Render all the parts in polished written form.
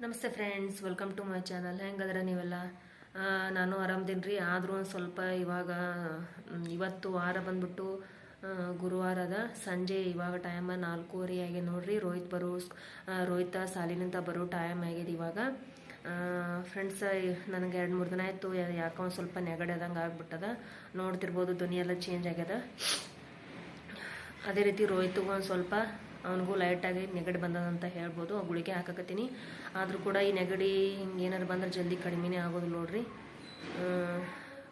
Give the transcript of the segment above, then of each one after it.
ನಮಸ್ತೆ friends, welcome to my channel. ಹೆಂಗದ್ರೆ ನೀವೆಲ್ಲ? ನಾನು ಆರಾಮದೀನಿ ರೀ. ಆದರೂ ಒಂದು ಸ್ವಲ್ಪ ಇವಾಗ ಇವತ್ತು ವಾರ ಬಂದ್ಬಿಟ್ಟು ಗುರುವಾರದ ಸಂಜೆ ಇವಾಗ ಟೈಮ್ 4:30 ಆಗಿದೆ ನೋಡ್ರಿ. ರೋಹಿತ ಸಾಲಿನಿಂದ ಬರೋ ಟೈಮ್ ಆಗಿದೆ ಇವಾಗ. ಫ್ರೆಂಡ್ಸ್, ನನಗೆ 2-3 ದಿನ ಆಯಿತು ಯಾಕೋ ಒಂದು ಸ್ವಲ್ಪ ನೆಗಡದಂಗೆ ಆಗ್ಬಿಟ್ಟದ. ನೋಡ್ತಿರ್ಬೋದು ಧ್ವನಿಯೆಲ್ಲ ಚೇಂಜ್ ಆಗ್ಯದ. ಅದೇ ರೀತಿ ರೋಹಿತ್ಗೂ ಒಂದು ಸ್ವಲ್ಪ ಅವನಿಗೂ ಲೈಟಾಗಿ ನೆಗಡಿ ಬಂದದಂತ ಹೇಳ್ಬೋದು. ಗುಳಿಗೆ ಹಾಕಕತ್ತೀನಿ. ಆದರೂ ಕೂಡ ಈ ನೆಗಡಿ ಹಿಂಗೆ ಏನಾರು ಬಂದ್ರೆ ಜಲ್ದಿ ಕಡಿಮೆನೇ ಆಗೋದು ನೋಡ್ರಿ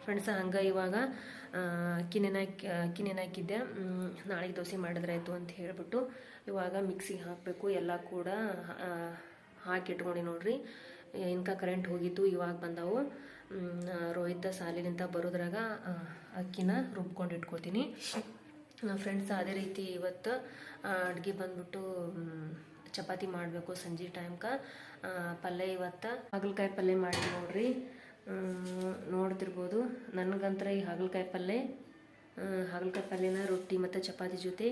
ಫ್ರೆಂಡ್ಸ್. ಹಂಗೆ ಇವಾಗ ಅಕ್ಕಿ ಹಾಕಿದ್ದೆ. ನಾಳೆಗೆ ದೋಸೆ ಮಾಡಿದ್ರಾಯ್ತು ಅಂತ ಹೇಳ್ಬಿಟ್ಟು ಇವಾಗ ಮಿಕ್ಸಿಗೆ ಹಾಕಬೇಕು. ಎಲ್ಲ ಕೂಡ ಹಾಕಿ ಇಟ್ಕೊಂಡು ನೋಡ್ರಿ. ಇನ್ಕ ಕರೆಂಟ್ ಹೋಗಿತ್ತು, ಇವಾಗ ಬಂದವು. ರೋಹಿತ ಸಾಲಿನಿಂದ ಬರೋದ್ರಾಗ ಅಕ್ಕಿನ ರುಬ್ಕೊಂಡು ಇಟ್ಕೋತೀನಿ ಫ್ರೆಂಡ್ಸ್. ಅದೇ ರೀತಿ ಇವತ್ತು ಅಡುಗೆ ಬಂದ್ಬಿಟ್ಟು ಚಪಾತಿ ಮಾಡಬೇಕು ಸಂಜೆ ಟೈಮ್ಗೆ. ಪಲ್ಯ ಇವತ್ತು ಹಾಗಲಕಾಯಿ ಪಲ್ಯ ಮಾಡಿ ನೋಡ್ರಿ. ನೋಡ್ತಿರ್ಬೋದು, ನನಗಂತರ ಈ ಹಾಗಲಕಾಯಿ ಪಲ್ಯನ ರೊಟ್ಟಿ ಮತ್ತು ಚಪಾತಿ ಜೊತೆ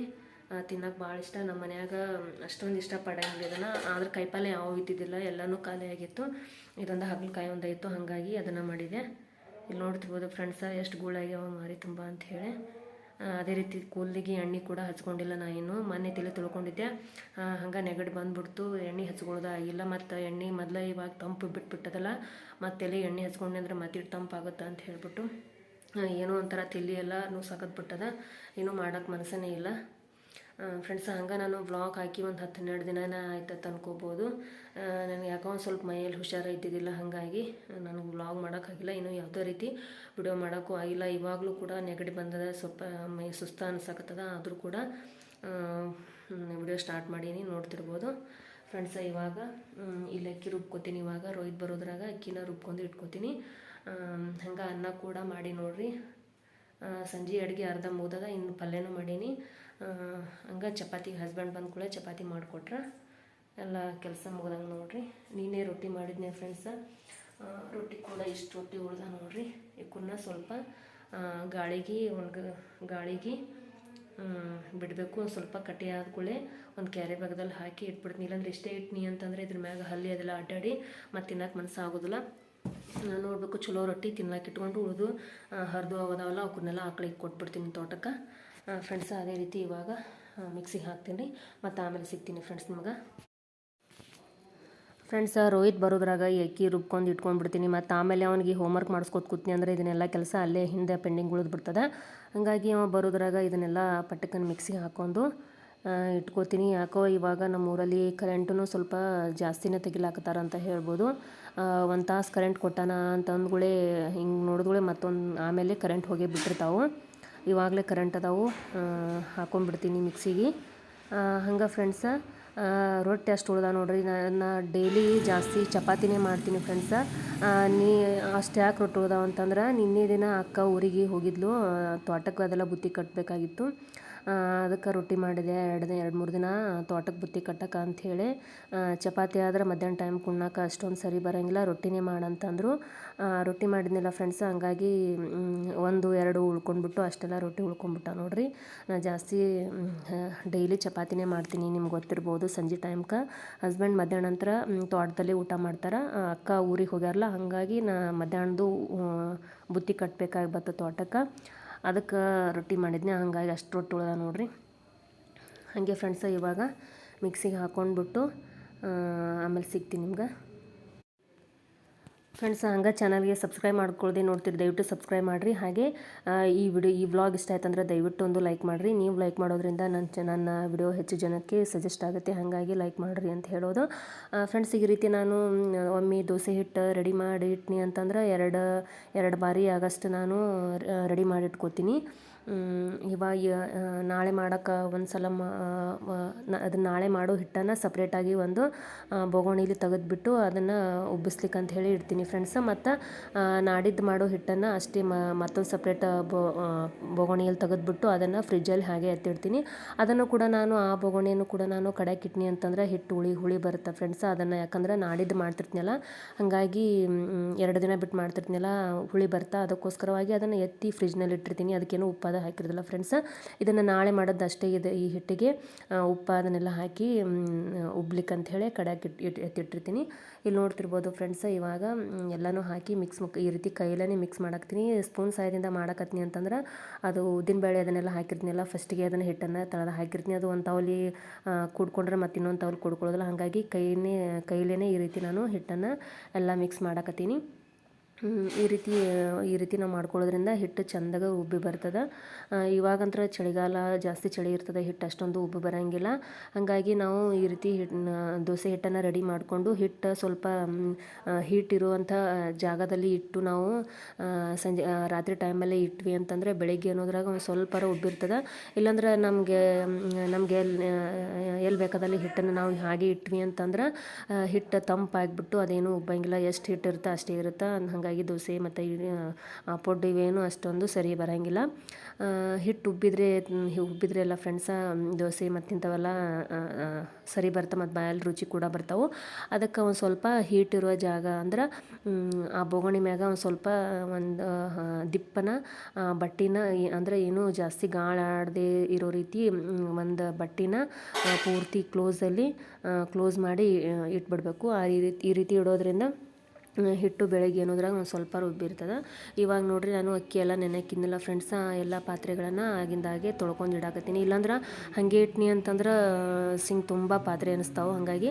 ತಿನ್ನೋಕೆ ಭಾಳ ಇಷ್ಟ. ನಮ್ಮ ಮನ್ಯಾಗ ಅಷ್ಟೊಂದು ಇಷ್ಟಪಡಂಗಿಲ್ಲ ಇದನ್ನು. ಆದ್ರೆ ಕಾಯಿಪಲ್ಯ ಯಾವ ಇದ್ದಿದ್ದಿಲ್ಲ, ಎಲ್ಲನೂ ಖಾಲಿ ಆಗಿತ್ತು. ಇದೊಂದು ಹಾಗಲಕಾಯಿ ಒಂದಾಯಿತು, ಹಾಗಾಗಿ ಅದನ್ನು ಮಾಡಿದೆ. ಇಲ್ಲಿ ನೋಡ್ತಿರ್ಬೋದು ಫ್ರೆಂಡ್ಸ, ಎಷ್ಟು ಗೂಳಾಗ್ಯಾವ ಮಾರಿ ತುಂಬ ಅಂಥೇಳಿ. ಅದೇ ರೀತಿ ಕೂದಲಿಗೆ ಎಣ್ಣೆ ಕೂಡ ಹಚ್ಕೊಂಡಿಲ್ಲ. ನಾನು ಮೊನ್ನೆ ತಲೆ ತೊಳ್ಕೊಂಡಿದ್ದೆ, ಹಂಗೆ ನೆಗಡಿ ಬಂದ್ಬಿಡ್ತು. ಎಣ್ಣೆ ಹಚ್ಕೊಳ್ಳೋದು ಆಗಿಲ್ಲ. ಮತ್ತು ಎಣ್ಣೆ ಮೊದಲ ಇವಾಗ ತಂಪು ಬಿಟ್ಬಿಟ್ಟದಲ್ಲ, ಮತ್ತು ತಲೆ ಎಣ್ಣೆ ಹಚ್ಕೊಂಡೆ ಅಂದ್ರೆ ಮತ್ತೆ ತಂಪಾಗುತ್ತೆ ಅಂತ ಹೇಳ್ಬಿಟ್ಟು ಏನೋ ಒಂಥರ ತಲೆ ಎಲ್ಲ ನುಸಾಕತ್ಬಿಟ್ಟದ. ಏನೂ ಮಾಡೋಕ್ಕೆ ಮನಸ್ಸೇ ಇಲ್ಲ ಫ್ರೆಂಡ್ಸ್. ಹಂಗೆ ನಾನು ವ್ಲಾಗ್ ಹಾಕಿ ಒಂದು 10-12 ದಿನನೇ ಆಯ್ತತ್ತು ಅನ್ಕೋಬೋದು. ನನಗೆ ಯಾಕೋ ಒಂದು ಸ್ವಲ್ಪ ಮೈಯಲ್ಲಿ ಹುಷಾರು ಇದ್ದಿದ್ದಿಲ್ಲ, ಹಾಗಾಗಿ ನನಗೆ ವ್ಲಾಗ್ ಮಾಡೋಕ್ಕಾಗಿಲ್ಲ. ಇನ್ನೂ ಯಾವುದೇ ರೀತಿ ವಿಡಿಯೋ ಮಾಡೋಕ್ಕೂ ಆಗಿಲ್ಲ. ಇವಾಗಲೂ ಕೂಡ ನೆಗಡಿ ಬಂದದ, ಸ್ವಲ್ಪ ಮೈ ಸುಸ್ತ ಅನ್ಸಕತ್ತದ. ಆದರೂ ಕೂಡ ವಿಡಿಯೋ ಸ್ಟಾರ್ಟ್ ಮಾಡೀನಿ, ನೋಡ್ತಿರ್ಬೋದು ಫ್ರೆಂಡ್ಸ. ಇವಾಗ ಇಲ್ಲಿ ಅಕ್ಕಿ ರುಬ್ಕೋತೀನಿ. ಇವಾಗ ರೋಹಿತ್ ಬರೋದ್ರಾಗ ಅಕ್ಕಿನ ರುಬ್ಕೊಂಡು ಇಟ್ಕೋತೀನಿ. ಹಂಗೆ ಅನ್ನ ಕೂಡ ಮಾಡಿ ನೋಡ್ರಿ. ಸಂಜೆ ಅಡುಗೆ ಅರ್ಧ ಮುಗ್ದದ, ಇನ್ನು ಪಲ್ಯನೂ ಮಾಡೀನಿ. ಹಂಗೆ ಚಪಾತಿ ಹಸ್ಬೆಂಡ್ ಬಂದ ಕೂಡ ಚಪಾತಿ ಮಾಡಿಕೊಟ್ರೆ ಎಲ್ಲ ಕೆಲಸ ಮುಗ್ದಂಗೆ ನೋಡ್ರಿ. ನೀನೇ ರೊಟ್ಟಿ ಮಾಡಿದ್ನೆ ಫ್ರೆಂಡ್ಸ. ರೊಟ್ಟಿ ಕೂಡ ಇಷ್ಟು ರೊಟ್ಟಿ ಉಳ್ದ ನೋಡ್ರಿ. ಇವನ್ನ ಸ್ವಲ್ಪ ಗಾಳಿಗೆ ಬಿಡಬೇಕು. ಒಂದು ಸ್ವಲ್ಪ ಕಟ್ಟಿ ಆದ್ಕೂಳೆ ಒಂದು ಕ್ಯಾರಿ ಬ್ಯಾಗ್ದಲ್ಲಿ ಹಾಕಿ ಇಟ್ಬಿಡ್ತೀನಿ. ಇಲ್ಲಾಂದ್ರೆ ಇಷ್ಟೇ ಇಟ್ನಿ ಅಂತಂದರೆ ಇದ್ರ ಮ್ಯಾಗ ಹಲ್ಲಿ ಅದೆಲ್ಲ ಅಡ್ಡಾಡಿ ಮತ್ತು ತಿನ್ನಕ್ಕೆ ಮನಸ್ಸಾಗೋದಿಲ್ಲ. ನೋಡಬೇಕು, ಚಲೋ ರೊಟ್ಟಿ ತಿನ್ನಕ್ಕೆ ಇಟ್ಕೊಂಡು ಉಳಿದು ಹರಿದು ಹೋಗೋದಾವಲ್ಲ ಅವಕ್ಕನ್ನೆಲ್ಲ ಆಕಳಿಗೆ ಕೊಟ್ಬಿಡ್ತೀನಿ ತೋಟಕ್ಕೆ ಫ್ರೆಂಡ್ಸ್. ಅದೇ ರೀತಿ ಇವಾಗ ಮಿಕ್ಸಿಗೆ ಹಾಕ್ತೀನಿ, ಮತ್ತು ಆಮೇಲೆ ಸಿಗ್ತೀನಿ ಫ್ರೆಂಡ್ಸ್ ನಿಮ್ಗೆ. ಫ್ರೆಂಡ್ಸ್, ರೋಹಿತ್ ಬರೋದ್ರಾಗ ಈ ಅಕ್ಕಿ ರುಬ್ಕೊಂಡು ಇಟ್ಕೊಂಡ್ಬಿಡ್ತೀನಿ. ಮತ್ತು ಆಮೇಲೆ ಅವನಿಗೆ ಹೋಮ್ವರ್ಕ್ ಮಾಡಿಸ್ಕೊತ ಕೂತ್ನಿ ಅಂದರೆ ಇದನ್ನೆಲ್ಲ ಕೆಲಸ ಅಲ್ಲೇ ಹಿಂದೆ ಪೆಂಡಿಂಗ್ ಉಳಿದ್ಬಿಡ್ತದೆ. ಹಾಗಾಗಿ ಅವ ಬರೋದ್ರಾಗ ಇದನ್ನೆಲ್ಲ ಪಟ್ಟಕ್ಕನ್ನು ಮಿಕ್ಸಿಗೆ ಹಾಕ್ಕೊಂಡು ಇಟ್ಕೋತೀನಿ. ಯಾಕೋ ಇವಾಗ ನಮ್ಮ ಊರಲ್ಲಿ ಕರೆಂಟೂ ಸ್ವಲ್ಪ ಜಾಸ್ತಿನೇ ತೆಗಿಲಾಕತ್ತಾರ ಅಂತ ಹೇಳ್ಬೋದು. 1 ತಾಸು ಕರೆಂಟ್ ಕೊಟ್ಟಾನ ಅಂತ ಅಂದ್ಗಳೇ ಹಿಂಗೆ ನೋಡಿದ್ಗಳೇ ಮತ್ತೊಂದು ಆಮೇಲೆ ಕರೆಂಟ್ ಹೋಗೇ ಬಿಟ್ಟಿರ್ತಾವೆ. ಇವಾಗಲೇ ಕರೆಂಟ್ ಅದಾವು, ಹಾಕೊಂಡ್ಬಿಡ್ತೀನಿ ಮಿಕ್ಸಿಗೆ. ಹಂಗೆ ಫ್ರೆಂಡ್ಸ, ರೊಟ್ಟಿ ಅಷ್ಟು ಉಳ್ದ ನೋಡ್ರಿ. ನಾನು ಡೈಲಿ ಜಾಸ್ತಿ ಚಪಾತಿನೇ ಮಾಡ್ತೀನಿ ಫ್ರೆಂಡ್ಸ. ಅಷ್ಟು ಯಾಕೆ ರೊಟ್ಟಿ ಉಳ್ದಾವ ಅಂತಂದ್ರೆ, ನಿನ್ನೆ ದಿನ ಅಕ್ಕ ಊರಿಗೆ ಹೋಗಿದ್ಲು, ತೋಟಕ್ಕೆ ಅದೆಲ್ಲ ಬುತ್ತಿ ಕಟ್ಟಬೇಕಾಗಿತ್ತು. ಅದಕ್ಕೆ ರೊಟ್ಟಿ ಮಾಡಿದೆ. 2-3 ದಿನ ತೋಟಕ್ಕೆ ಬುತ್ತಿ ಕಟ್ಟಕ್ಕೆ ಅಂಥೇಳಿ. ಚಪಾತಿ ಆದ್ರೆ ಮಧ್ಯಾಹ್ನ ಟೈಮ್ ಕುಣ್ಣಕ್ಕೆ ಅಷ್ಟೊಂದು ಸರಿ ಬರೋಂಗಿಲ್ಲ, ರೊಟ್ಟಿನೇ ಮಾಡಂತಂದರು. ರೊಟ್ಟಿ ಮಾಡಿದ್ನಿಲ್ಲ ಫ್ರೆಂಡ್ಸ್. ಹಂಗಾಗಿ 1-2 ಉಳ್ಕೊಂಡ್ಬಿಟ್ಟು ಅಷ್ಟೆಲ್ಲ ರೊಟ್ಟಿ ಉಳ್ಕೊಂಡ್ಬಿಟ್ಟ ನೋಡ್ರಿ. ಜಾಸ್ತಿ ಡೈಲಿ ಚಪಾತಿನೇ ಮಾಡ್ತೀನಿ, ನಿಮ್ಗೆ ಗೊತ್ತಿರ್ಬೋದು. ಸಂಜೆ ಟೈಮ್ಗೆ ಹಸ್ಬೆಂಡ್ ಮಧ್ಯಾಹ್ನ ನಂತರ ತೋಟದಲ್ಲಿ ಊಟ ಮಾಡ್ತಾರೆ. ಅಕ್ಕ ಊರಿಗೆ ಹೋಗ್ಯಾರಲ್ಲ, ಹಾಗಾಗಿ ಮಧ್ಯಾಹ್ನದ್ದು ಬುತ್ತಿ ಕಟ್ಟಬೇಕಾಗಿ ಬರ್ತದೆ ತೋಟಕ್ಕೆ. ಅದಕ್ಕೆ ರೊಟ್ಟಿ ಮಾಡಿದ್ನಿ, ಹಾಗಾಗಿ ಅಷ್ಟು ರೊಟ್ಟಿ ಉಳ್ದ ನೋಡ್ರಿ. ಹಾಗೆ ಫ್ರೆಂಡ್ಸ, ಇವಾಗ ಮಿಕ್ಸಿಗೆ ಹಾಕ್ಕೊಂಡ್ಬಿಟ್ಟು ಆಮೇಲೆ ಸಿಗ್ತೀನಿ ನಿಮ್ಗೆ ಫ್ರೆಂಡ್ಸ್. ಹಂಗೆ ಚಾನಲ್ಗೆ ಸಬ್ಸ್ಕ್ರೈಬ್ ಮಾಡ್ಕೊಳ್ದೆ ನೋಡ್ತೀರಿ, ದಯವಿಟ್ಟು ಸಬ್ಸ್ಕ್ರೈಬ್ ಮಾಡಿರಿ. ಹಾಗೆ ಈ ವ್ಲಾಗ್ ಇಷ್ಟ ಆಯ್ತು ಅಂದರೆ ದಯವಿಟ್ಟು ಒಂದು ಲೈಕ್ ಮಾಡಿರಿ. ನೀವು ಲೈಕ್ ಮಾಡೋದ್ರಿಂದ ನನ್ನ ವಿಡಿಯೋ ಹೆಚ್ಚು ಜನಕ್ಕೆ ಸಜೆಸ್ಟ್ ಆಗುತ್ತೆ, ಹಾಗಾಗಿ ಲೈಕ್ ಮಾಡಿರಿ ಅಂತ ಹೇಳೋದು ಫ್ರೆಂಡ್ಸ್. ಈ ರೀತಿ ನಾನು ಒಮ್ಮೆ ದೋಸೆ ಹಿಟ್ಟು ರೆಡಿ ಮಾಡಿ ಇಟ್ನಿ ಅಂತಂದ್ರೆ ಎರಡು ಬಾರಿ ಆಗಷ್ಟು ನಾನು ರೆಡಿ ಮಾಡಿ ಇಟ್ಕೋತೀನಿ. ಇವಾಗ ನಾಳೆ ಮಾಡೋಕ್ಕೆ ಒಂದು ಸಲ ಅದನ್ನು ನಾಳೆ ಮಾಡೋ ಹಿಟ್ಟನ್ನು ಸಪ್ರೇಟಾಗಿ ಒಂದು ಬೊಗೋಣಿಲಿ ತೆಗೆದ್ಬಿಟ್ಟು ಅದನ್ನು ಉಬ್ಬಿಸ್ಲಿಕ್ಕೆ ಅಂತ ಹೇಳಿ ಇಡ್ತೀನಿ ಫ್ರೆಂಡ್ಸ. ಮತ್ತು ನಾಡಿದ್ದು ಮಾಡೋ ಹಿಟ್ಟನ್ನು ಅಷ್ಟೇ ಮತ್ತೊಂದು ಸಪ್ರೇಟ್ ಬೊಗೋಣಿಯಲ್ಲಿ ತೆಗೆದ್ಬಿಟ್ಟು ಅದನ್ನು ಫ್ರಿಜ್ಜಲ್ಲಿ ಹಾಗೆ ಎತ್ತಿಡ್ತೀನಿ. ಅದನ್ನು ಕೂಡ ಆ ಬೊಗೋಣಿಯನ್ನು ಕೂಡ ನಾನು ಕಡೆಗೆ ಇಟ್ನಿ ಅಂತಂದರೆ ಹಿಟ್ಟು ಹುಳಿ ಬರುತ್ತೆ ಫ್ರೆಂಡ್ಸ. ಅದನ್ನು ಯಾಕಂದ್ರೆ ನಾಡಿದ್ದು ಮಾಡ್ತಿರ್ತೀನಲ್ಲ, ಹಾಗಾಗಿ 2 ದಿನ ಬಿಟ್ಟು ಮಾಡ್ತಿರ್ತೀನಲ್ಲ, ಹುಳಿ ಬರ್ತಾ. ಅದಕ್ಕೋಸ್ಕರವಾಗಿ ಅದನ್ನು ಎತ್ತಿ ಫ್ರಿಜ್ನಲ್ಲಿ ಇಟ್ಟಿರ್ತೀನಿ. ಅದಕ್ಕೇನು ಉಪ್ಪು ಅದು ಹಾಕಿರೋದಿಲ್ಲ ಫ್ರೆಂಡ್ಸ್. ಇದನ್ನು ನಾಳೆ ಮಾಡೋದು ಅಷ್ಟೇ. ಇದೆ ಈ ಹಿಟ್ಟಿಗೆ ಉಪ್ಪು ಅದನ್ನೆಲ್ಲ ಹಾಕಿ ಉಬ್ಲಿಕ್ಕೆ ಅಂಥೇಳಿ ಕಡೆಗೆ ಎತ್ತಿಟ್ಟಿರ್ತೀನಿ. ಇಲ್ಲಿ ನೋಡ್ತಿರ್ಬೋದು ಫ್ರೆಂಡ್ಸ್, ಇವಾಗ ಎಲ್ಲನೂ ಹಾಕಿ ಈ ರೀತಿ ಕೈಲೇ ಮಿಕ್ಸ್ ಮಾಡಾಕ್ತೀನಿ. ಸ್ಪೂನ್ ಸಹಾಯದಿಂದ ಮಾಡಾಕತ್ತೀನಿ ಅಂತಂದ್ರೆ ಅದು ಉದ್ದಿನಬೇಳೆ ಅದನ್ನೆಲ್ಲ ಹಾಕಿರ್ತೀನಲ್ಲ, ಫಸ್ಟಿಗೆ ಅದನ್ನು ಹಿಟ್ಟನ್ನು ತಳದ ಹಾಕಿರ್ತೀನಿ. ಅದು ಒಂದು ತವಲಿ ಕುಡ್ಕೊಂಡ್ರೆ ಮತ್ತು ಇನ್ನೊಂದು ತವಲಿ ಕುಡ್ಕೊಳ್ಳೋದಿಲ್ಲ. ಹಾಗಾಗಿ ಕೈಲೇ ಈ ರೀತಿ ನಾನು ಹಿಟ್ಟನ್ನು ಎಲ್ಲ ಮಿಕ್ಸ್ ಮಾಡಾಕತ್ತೀನಿ. ಈ ರೀತಿ ನಾವು ಮಾಡ್ಕೊಳ್ಳೋದ್ರಿಂದ ಹಿಟ್ಟು ಚೆಂದಾಗ ಉಬ್ಬಿ ಬರ್ತದೆ. ಇವಾಗಂತ್ರ ಚಳಿಗಾಲ, ಜಾಸ್ತಿ ಚಳಿ ಇರ್ತದೆ, ಹಿಟ್ಟು ಅಷ್ಟೊಂದು ಉಬ್ಬಿ ಬರೋಂಗಿಲ್ಲ. ಹಾಗಾಗಿ ನಾವು ಈ ರೀತಿ ದೋಸೆ ಹಿಟ್ಟನ್ನು ರೆಡಿ ಮಾಡಿಕೊಂಡು ಹಿಟ್ಟು ಸ್ವಲ್ಪ ಹೀಟ್ ಇರುವಂಥ ಜಾಗದಲ್ಲಿ ಇಟ್ಟು ನಾವು ರಾತ್ರಿ ಟೈಮಲ್ಲಿ ಇಟ್ವಿ ಅಂತಂದರೆ ಬೆಳಗ್ಗೆ ಅನ್ನೋದ್ರಾಗ ಒಂದು ಸ್ವಲ್ಪ ಉಬ್ಬಿರ್ತದೆ. ಇಲ್ಲಾಂದ್ರೆ ನಮಗೆ ಎಲ್ಲಿ ಬೇಕಾದಲ್ಲಿ ಹಿಟ್ಟನ್ನು ನಾವು ಹಾಗೆ ಇಟ್ವಿ ಅಂತಂದ್ರೆ ಹಿಟ್ಟು ತಂಪಾಗಿಬಿಟ್ಟು ಅದೇನು ಉಬ್ಬಂಗಿಲ್ಲ. ಎಷ್ಟು ಹಿಟ್ಟು ಇರುತ್ತೆ ಅಷ್ಟೇ ಇರುತ್ತೆ. ಹಾಗಾಗಿ ದೋಸೆ ಮತ್ತು ಪೊಡ್ಡು ಇವೇನು ಅಷ್ಟೊಂದು ಸರಿ ಬರೋಂಗಿಲ್ಲ. ಹಿಟ್ಟು ಉಬ್ಬಿದ್ರೆ ಎಲ್ಲ ಫ್ರೆಂಡ್ಸ ದೋಸೆ ಮತ್ತು ಇಂಥವೆಲ್ಲ ಸರಿ ಬರ್ತವೆ ಮತ್ತು ಬಾಯಲ್ಲಿ ರುಚಿ ಕೂಡ ಬರ್ತಾವೆ. ಅದಕ್ಕೆ ಒಂದು ಸ್ವಲ್ಪ ಹೀಟ್ ಇರುವ ಜಾಗ ಅಂದ್ರೆ ಆ ಬೋಗಣಿ ಮ್ಯಾಗ ಒಂದು ಸ್ವಲ್ಪ ಒಂದು ದಿಪ್ಪನ ಬಟ್ಟಿನ ಅಂದರೆ ಏನು ಜಾಸ್ತಿ ಗಾಳಾಡದೆ ಇರೋ ರೀತಿ ಒಂದು ಬಟ್ಟಿನ ಪೂರ್ತಿ ಕ್ಲೋಸ್ ಮಾಡಿ ಇಟ್ಬಿಡ್ಬೇಕು. ಈ ರೀತಿ ಇಡೋದ್ರಿಂದ ಹಿಟ್ಟು ಬೆಳಗ್ಗೆ ಅನ್ನೋದ್ರಾಗ ಒಂದು ಸ್ವಲ್ಪ ರುಬ್ಬಿರ್ತದೆ. ಇವಾಗ ನೋಡ್ರಿ ನಾನು ಅಕ್ಕಿ ಎಲ್ಲ ನೆನೆಕ್ಕಿದ್ನಲ್ಲ ಫ್ರೆಂಡ್ಸ, ಎಲ್ಲ ಪಾತ್ರೆಗಳನ್ನು ಆಗಿಂದಾಗೆ ತೊಳ್ಕೊಂಡು ಇಡಾಕತ್ತೀನಿ. ಇಲ್ಲಾಂದ್ರೆ ಹಾಗೆ ಇಟ್ನಿ ಅಂತಂದ್ರೆ ತುಂಬ ಪಾತ್ರೆ ಅನ್ನಿಸ್ತಾವೆ. ಹಾಗಾಗಿ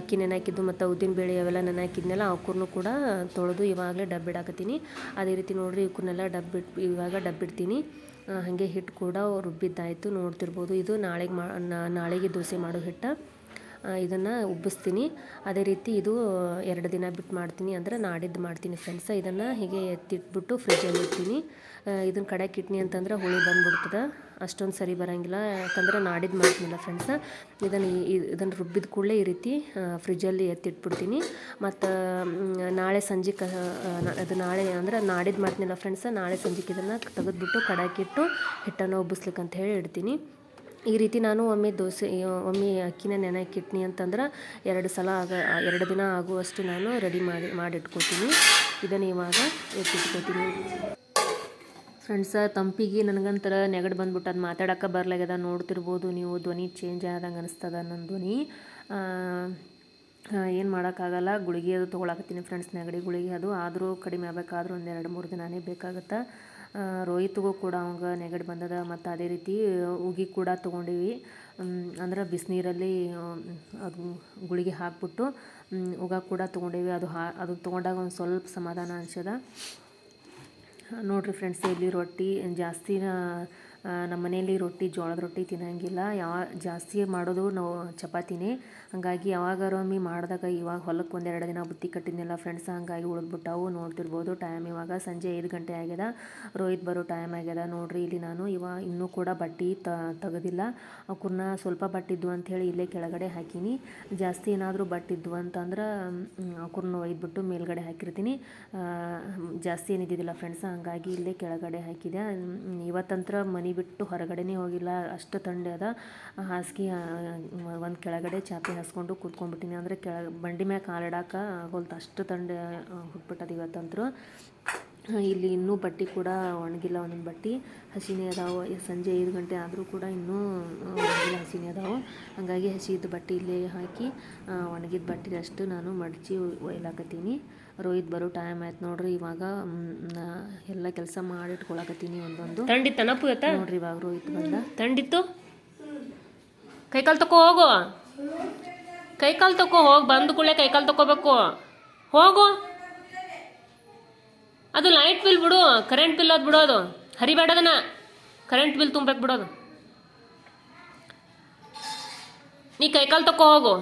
ಅಕ್ಕಿ ನೆನೆಕ್ಕಿದ್ದು ಮತ್ತು ಉದ್ದಿನಬೇಳೆ ಅವೆಲ್ಲ ನೆನೆಕ್ಕಿದ್ನೆಲ್ಲ ಅವಕ್ಕೂ ಕೂಡ ತೊಳೆದು ಇವಾಗಲೇ ಡಬ್ಬಿಡಾಕತ್ತೀನಿ. ಅದೇ ರೀತಿ ನೋಡ್ರಿ ಇವಕ್ಕನ್ನೆಲ್ಲ ಇವಾಗ ಡಬ್ಬಿಡ್ತೀನಿ. ಹಾಗೆ ಹಿಟ್ಟು ಕೂಡ ರುಬ್ಬಿದ್ದಾಯಿತು ನೋಡ್ತಿರ್ಬೋದು. ಇದು ನಾಳೆಗೆ ದೋಸೆ ಮಾಡೋ ಹಿಟ್ಟು. ಇದನ್ನು ಉಬ್ಬಿಸ್ತೀನಿ. ಅದೇ ರೀತಿ ಇದು 2 ದಿನ ಬಿಟ್ಟು ಮಾಡ್ತೀನಿ, ಅಂದರೆ ನಾಡಿದ್ದು ಮಾಡ್ತೀನಿ ಫ್ರೆಂಡ್ಸ. ಇದನ್ನು ಹೀಗೆ ಎತ್ತಿಟ್ಬಿಟ್ಟು ಫ್ರಿಜ್ಜಲ್ಲಿ ಇಡ್ತೀನಿ. ಇದನ್ನು ಕಡೆಗೆ ಇಟ್ನಿ ಅಂತಂದ್ರೆ ಹುಳಿ ಬಂದುಬಿಡ್ತದೆ, ಅಷ್ಟೊಂದು ಸರಿ ಬರೋಂಗಿಲ್ಲ. ಯಾಕಂದ್ರೆ ನಾಡಿದ್ದು ಮಾಡ್ತೀನಿಲ್ಲ ಫ್ರೆಂಡ್ಸ. ಇದನ್ನು ರುಬ್ಬಿದ ಕೂಡಲೇ ಈ ರೀತಿ ಫ್ರಿಜ್ಜಲ್ಲಿ ಎತ್ತಿಟ್ಬಿಡ್ತೀನಿ. ಮತ್ತು ನಾಳೆ ಸಂಜೆಗೆ ಅದು ನಾಳೆ ಅಂದರೆ ನಾಡಿದ್ದು ಮಾಡ್ತೀನಿಲ್ಲ ಫ್ರೆಂಡ್ಸ, ನಾಳೆ ಸಂಜೆಗೆ ಇದನ್ನು ತೆಗೆದ್ಬಿಟ್ಟು ಕಡಾಕಿಟ್ಟು ಹಿಟ್ಟನ್ನು ಉಬ್ಬಿಸ್ಲಿಕ್ಕೆ ಅಂತ ಹೇಳಿ ಇಡ್ತೀನಿ. ಈ ರೀತಿ ನಾನು ಒಮ್ಮೆ ಅಕ್ಕಿನ ನೆನೆಕ್ಕಿಟ್ನಿ ಅಂತಂದ್ರೆ 2 ದಿನ ಆಗುವಷ್ಟು ನಾನು ರೆಡಿ ಮಾಡಿಟ್ಕೋತೀನಿ. ಇದನ್ನು ಇವಾಗ ಎತ್ತಿಟ್ಕೋತೀನಿ ಫ್ರೆಂಡ್ಸ. ತಂಪಿಗೆ ನನಗಂತರ ನೆಗಡಿ ಬಂದ್ಬಿಟ್ಟು ಅದು ಮಾತಾಡೋಕೆ ಬರಲಾಗ್ಯದ. ನೋಡ್ತಿರ್ಬೋದು ನೀವು, ಧ್ವನಿ ಚೇಂಜ್ ಆದಂಗೆ ಅನಿಸ್ತದ ನನ್ನ ಧ್ವನಿ. ಏನು ಮಾಡೋಕ್ಕಾಗಲ್ಲ, ಗುಳಿಗೆ ಅದು ತೊಗೊಳಕತ್ತೀನಿ ಫ್ರೆಂಡ್ಸ್, ನೆಗಡಿ ಗುಳಿಗೆ. ಅದು ಆದರೂ ಕಡಿಮೆ ಆಗಬೇಕಾದ್ರೂ ಒಂದು 2-3 ದಿನವೇ ಬೇಕಾಗುತ್ತೆ. ರೋಹಿತ್ಗೂ ಕೂಡ ಅವಂಗೆ ನೆಗಡಿ ಬಂದದ. ಮತ್ತು ಅದೇ ರೀತಿ ಉಗಿ ಕೂಡ ತೊಗೊಂಡಿವಿ, ಅಂದ್ರೆ ಬಿಸಿನೀರಲ್ಲಿ ಅದು ಗುಳಿಗೆ ಹಾಕ್ಬಿಟ್ಟು ಉಗ ಕೂಡ ತೊಗೊಂಡೇವಿ. ಅದು ತೊಗೊಂಡಾಗ ಒಂದು ಸ್ವಲ್ಪ ಸಮಾಧಾನ ಅನ್ಸದ. ನೋಡಿರಿ ಫ್ರೆಂಡ್ಸ್, ಇಲ್ಲಿ ರೊಟ್ಟಿ ಜಾಸ್ತಿ ನಮ್ಮ ಮನೆಯಲ್ಲಿ ಜೋಳದ ರೊಟ್ಟಿ ತಿನ್ನೋಂಗಿಲ್ಲ. ಜಾಸ್ತಿ ಮಾಡೋದು ನಾವು ಚಪಾತಿನೇ. ಹಾಗಾಗಿ ಯಾವಾಗಾರೊಮ್ಮೆ ಮಾಡಿದಾಗ ಇವಾಗ ಹೊಲಕ್ಕೆ 1-2 ದಿನ ಬುತ್ತಿ ಕಟ್ಟಿದ್ನಿಲ್ಲ ಫ್ರೆಂಡ್ಸ್, ಹಾಗಾಗಿ ಉಳಿದ್ಬಿಟ್ಟಾವು. ನೋಡ್ತಿರ್ಬೋದು ಟೈಮ್ ಇವಾಗ ಸಂಜೆ 5 ಗಂಟೆ ಆಗ್ಯದ, ರೋಹಿತ್ ಬರೋ ಟೈಮ್ ಆಗ್ಯದ. ನೋಡಿರಿ ಇಲ್ಲಿ ನಾನು ಇನ್ನೂ ಕೂಡ ಬಟ್ಟೆ ತೆಗೆದಿಲ್ಲ. ಅವನ್ನ ಸ್ವಲ್ಪ ಬಟ್ಟಿದ್ದು ಅಂಥೇಳಿ ಇಲ್ಲೇ ಕೆಳಗಡೆ ಹಾಕೀನಿ. ಜಾಸ್ತಿ ಏನಾದರೂ ಬಟ್ಟಿದ್ದು ಅಂತಂದ್ರೆ ಅವನ್ನ ಒಯ್ದುಬಿಟ್ಟು ಮೇಲ್ಗಡೆ ಹಾಕಿರ್ತೀನಿ. ಜಾಸ್ತಿ ಏನಿದ್ದಿದ್ದಿಲ್ಲ ಫ್ರೆಂಡ್ಸ್, ಹಾಗಾಗಿ ಇಲ್ಲೇ ಕೆಳಗಡೆ ಹಾಕಿದೆ. ಇವತ್ತಂತ್ರ ಮನೆ ಬಿಟ್ಟು ಹೊರಗಡೆನೇ ಹೋಗಿಲ್ಲ, ಅಷ್ಟು ಥಂಡಿ ಅದ. ಹಾಸಿಗೆ ಒಂದು ಕೆಳಗಡೆ ಚಾಪೆ ಹಾಸ್ಕೊಂಡು ಕೂತ್ಕೊಂಡ್ಬಿಟ್ಟಿನಿ. ಅಂದರೆ ಬಂಡಿ ಮ್ಯಾಗ ಕಾಲಿಡಾಕ ಆಗೋಲ್ತು, ಅಷ್ಟು ಥಂಡಿ ಹುಟ್ಬಿಟ್ಟದ ಇವತ್ತಂತರೂ. ಇಲ್ಲಿ ಇನ್ನೂ ಬಟ್ಟೆ ಕೂಡ ಒಣಗಿಲ್ಲ, ಒಂದೊಂದು ಬಟ್ಟೆ ಹಸಿನೇ ಅದಾವೆ. ಸಂಜೆ 5 ಗಂಟೆ ಆದರೂ ಕೂಡ ಇನ್ನೂ ಒಣಗಿಲ್ಲ, ಹಸಿನೇ ಅದಾವೆ. ಹಾಗಾಗಿ ಹಸಿದ ಬಟ್ಟೆ ಇಲ್ಲೇ ಹಾಕಿ ಒಣಗಿದ ಬಟ್ಟೆ ಅಷ್ಟು ನಾನು ಮಡಚಿ ಒಯ್ಲಾಕತ್ತೀನಿ. ರೋಹಿತ್ ಬರೋ ಟೈಮ್ ಆಯ್ತು ನೋಡ್ರಿ. ಇವಾಗ ಎಲ್ಲ ಕೆಲಸ ಮಾಡಿಟ್ಕೊಳಕತ್ತೀನಿ ಒಂದೊಂದು. ತಂಡಿತ್ತನಪ್ಪು ನೋಡ್ರಿ, ಇವಾಗ ರೋಹಿತ್ ಬಂದ. ತಂಡಿತ್ತು, ಕೈಕಾಲು ತಕೋ ಹೋಗು, ಕೈಕಾಲು ತಕೋ ಹೋಗಿ. ಬಂದು ಕೂಡಲೇ ಕೈಕಾಲು ತಕೋಬೇಕು, ಹೋಗು. ಅದು ಲೈಟ್ ಬಿಲ್ ಬಿಡು, ಕರೆಂಟ್ ಬಿಲ್ ಅದು ಬಿಡೋದು ಹರಿಬೇಡದನ. ಕರೆಂಟ್ ಬಿಲ್ ತುಂಬಬೇಕು ಬಿಡೋದು. ನೀ ಕೈಕಾಲು ತಕೋ ಹೋಗು,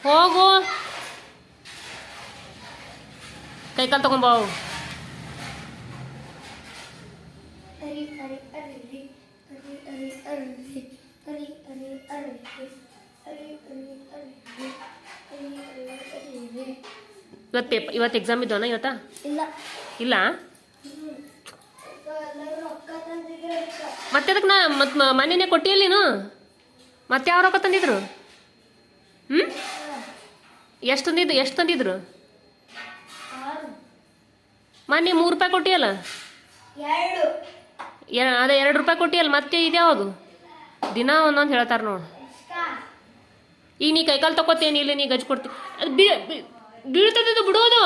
ಹೋಗು. ಕೈಕಾಲು ತಗೊಂಬ. ಇವತ್ತು ಎಕ್ಸಾಮ್ ಇದ್ದವನ ಇವತ್ತ? ಇಲ್ಲ. ಮತ್ತೆ ಅದಕ್ಕೆ ಮನೆಯೇ ಕೊಟ್ಟಿಯಲ್ಲಿ ನೀನು? ಮತ್ತೆ ಯಾವ ರೊಕ್ಕ ತಂದಿದ್ರು? ಎಷ್ಟು ತಂದಿದ್ರು? ಮೊನ್ನೆ 3 ರೂಪಾಯಿ ಕೊಟ್ಟಿಯಲ್ಲ, ಅದೇ 2 ರೂಪಾಯಿ ಕೊಟ್ಟಿಯಲ್ಲ, ಮತ್ತೆ ಇದ್ಯಾವುದು ದಿನ ಒಂದೊಂದು ಹೇಳ್ತಾರೆ ನೋಡು. ಈಗ ನೀ ಕೈಕಾಲು ತಗೋತೇನೆ, ಇಲ್ಲ ನೀ ಗಜ್ ಕೊಡ್ತೀನಿ, ಅದು ಬೀಳ್ತದ್ದು ಬಿಡೋದು.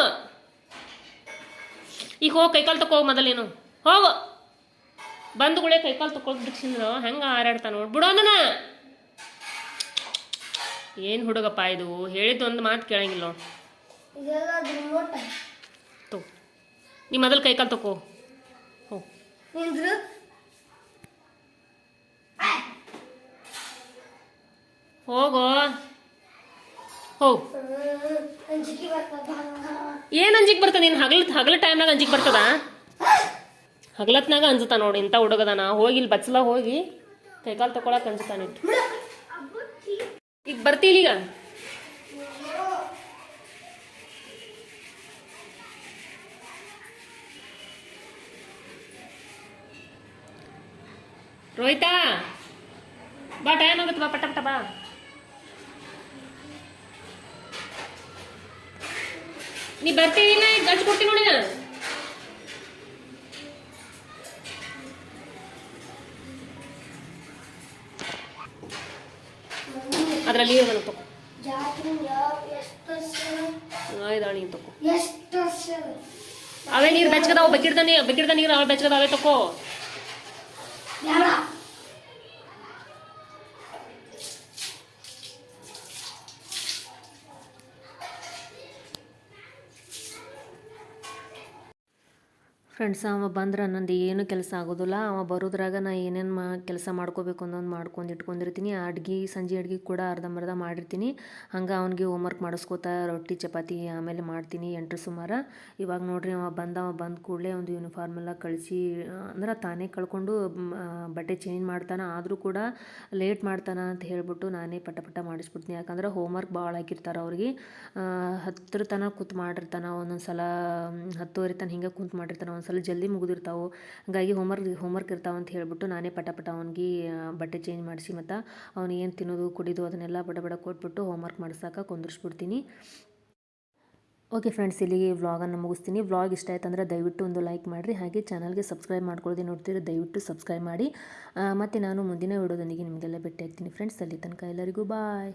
ಈಗ ಹೋಗಿ ಕೈಕಾಲು ತಗೋ ಮೊದಲೇನು, ಹೋಗು ಬಂದುಗಳೇ ಕೈಕಾಲು ತಗೊಳ್ಬಿಡ್ಸಿದ್ರು ಹೆಂಗೆ ಹಾರಾಡ್ತಾ ನೋಡಿ ಬಿಡೋದನ. ಏನು ಹುಡುಗಪ್ಪ ಇದು, ಹೇಳಿದ್ದು ಒಂದು ಮಾತು ಕೇಳಂಗಿಲ್ಲ ನೋಡು. ತಗೋ ನೀ ಮೊದಲು ಕೈಕಾಲು ತಗೋ, ಹೋ ಹೋಗೋ ಹೋಗು. ಏನು ಅಂಜಿಕೆ ಬರ್ತದೆ ನೀನು? ಹಗಲ ಟೈಮ್ನಾಗ ಅಂಜಿಕೆ ಬರ್ತದ? ಹಗಲತ್ನಾಗ ಅಂಜುತ್ತಾ ನೋಡಿ ಇಂಥ ಹುಡುಗದಾನ. ಹೋಗಿ ಇಲ್ಲಿ ಬಚ್ಚಲ ಹೋಗಿ ಕೈಕಾಲು ತಗೊಳಕ್ಕೆ ಅಂಜುತ್ತಾನಿಟ್ಟು. ಈಗ ಬರ್ತೀವಿ ಈಗ. ರೋಹಿತಾ ಬಾ, ಟೈಮ್ ಆಗುತ್ತೆ, ಬಾ ಪಟ ಪಟ ಬಾ. ನೀ ಬರ್ತೀವಿ ಇಲ್ಲ ಗಜ್ ಕೊಡ್ತೀನಿ ನೋಡಿ ನಾನು. ಅದರಲ್ಲಿ ನೀರು ತಗೋ, ಆಯ್ದಾಣಿ ತಗೋ. ಅವೇ ನೀರು ಬೆಚ್ಚಗದಾವ, ಬಕೆಟ್ದ ನೀರು ಅವೇ ಬೆಚ್ಚಗದ, ಅವೇ ತಗೋ. ಫ್ರೆಂಡ್ಸ್, ಅವ ಬಂದ್ರೆ ನಂದು ಏನು ಕೆಲಸ ಆಗೋದಿಲ್ಲ. ಅವ ಬರೋದ್ರಾಗ ನಾ ಏನೇನು ಕೆಲಸ ಮಾಡ್ಕೋಬೇಕು ಅನ್ನೋದು ಮಾಡ್ಕೊಂಡು ಇಟ್ಕೊಂಡಿರ್ತೀನಿ. ಸಂಜೆ ಅಡ್ಗೆ ಕೂಡ ಅರ್ಧಂಬರ್ಧ ಮಾಡಿರ್ತೀನಿ. ಹಂಗೆ ಅವ್ನಿಗೆ ಹೋಮ್ವರ್ಕ್ ಮಾಡಿಸ್ಕೋತಾ ರೊಟ್ಟಿ ಚಪಾತಿ ಆಮೇಲೆ ಮಾಡ್ತೀನಿ 8 ಸುಮಾರು. ಇವಾಗ ನೋಡ್ರಿ ಅವ ಬಂದ ಕೂಡಲೇ ಒಂದು ಯೂನಿಫಾರ್ಮ್ ಎಲ್ಲ ಕಳಿಸಿ, ಅಂದ್ರೆ ತಾನೇ ಕಳ್ಕೊಂಡು ಬಟ್ಟೆ ಚೇಂಜ್ ಮಾಡ್ತಾನೆ. ಆದರೂ ಕೂಡ ಲೇಟ್ ಮಾಡ್ತಾನೆ ಅಂತ ಹೇಳ್ಬಿಟ್ಟು ನಾನೇ ಪಟ ಪಟ ಮಾಡಿಸ್ಬಿಡ್ತೀನಿ. ಯಾಕಂದ್ರೆ ಹೋಮ್ವರ್ಕ್ ಭಾಳ ಹಾಕಿರ್ತಾರೆ ಅವ್ರಿಗೆ. 10 ತನಕ ಕೂತು ಮಾಡಿರ್ತಾನೆ, ಒಂದೊಂದು ಸಲ 10:30 ತನಕ ಹಿಂಗೆ ಕೂತು ಮಾಡಿರ್ತಾನೆ, ಒಂದ್ಸಲ ಜಲ್ದಿ ಮುಗಿದಿರ್ತಾವೆ. ಹಾಗಾಗಿ ಹೋಮ್ವರ್ಕ್ ಇರ್ತಾವೆ ಅಂತ ಹೇಳ್ಬಿಟ್ಟು ನಾನೇ ಪಟ ಅವ್ನಿಗೆ ಬಟ್ಟೆ ಚೇಂಜ್ ಮಾಡಿಸಿ ಮತ್ತು ಅವ್ನು ಏನು ತಿನ್ನೋದು ಕುಡಿದು ಅದನ್ನೆಲ್ಲ ಬಡ ಕೊಟ್ಬಿಟ್ಟು ಹೋಮ್ವರ್ಕ್ ಮಾಡಿಸಾಕ ಕುಂದಿರಿಸ್ಬಿಡ್ತೀನಿ. ಓಕೆ ಫ್ರೆಂಡ್ಸ್, ಇಲ್ಲಿಗೆ ವ್ಲಾಗನ್ನು ಮುಗಿಸ್ತೀನಿ. ವ್ಲಾಗ್ ಇಷ್ಟ ಆಯ್ತು ಅಂದರೆ ದಯವಿಟ್ಟು ಒಂದು ಲೈಕ್ ಮಾಡಿರಿ. ಹಾಗೆ ಚಾನಲ್ಗೆ ಸಬ್ಸ್ಕ್ರೈಬ್ ಮಾಡ್ಕೊಳ್ಳೋದೇ ನೋಡ್ತೀರಿ, ದಯವಿಟ್ಟು ಸಬ್ಸ್ಕ್ರೈಬ್ ಮಾಡಿ. ಮತ್ತು ನಾನು ಮುಂದಿನ ವಿಡಿಯೋದೊಂದಿಗೆ ನಿಮಗೆಲ್ಲ ಭೇಟಿ ಆಗ್ತೀನಿ ಫ್ರೆಂಡ್ಸ್. ಅಲ್ಲಿ ತನಕ ಎಲ್ಲರಿಗೂ ಬಾಯ್.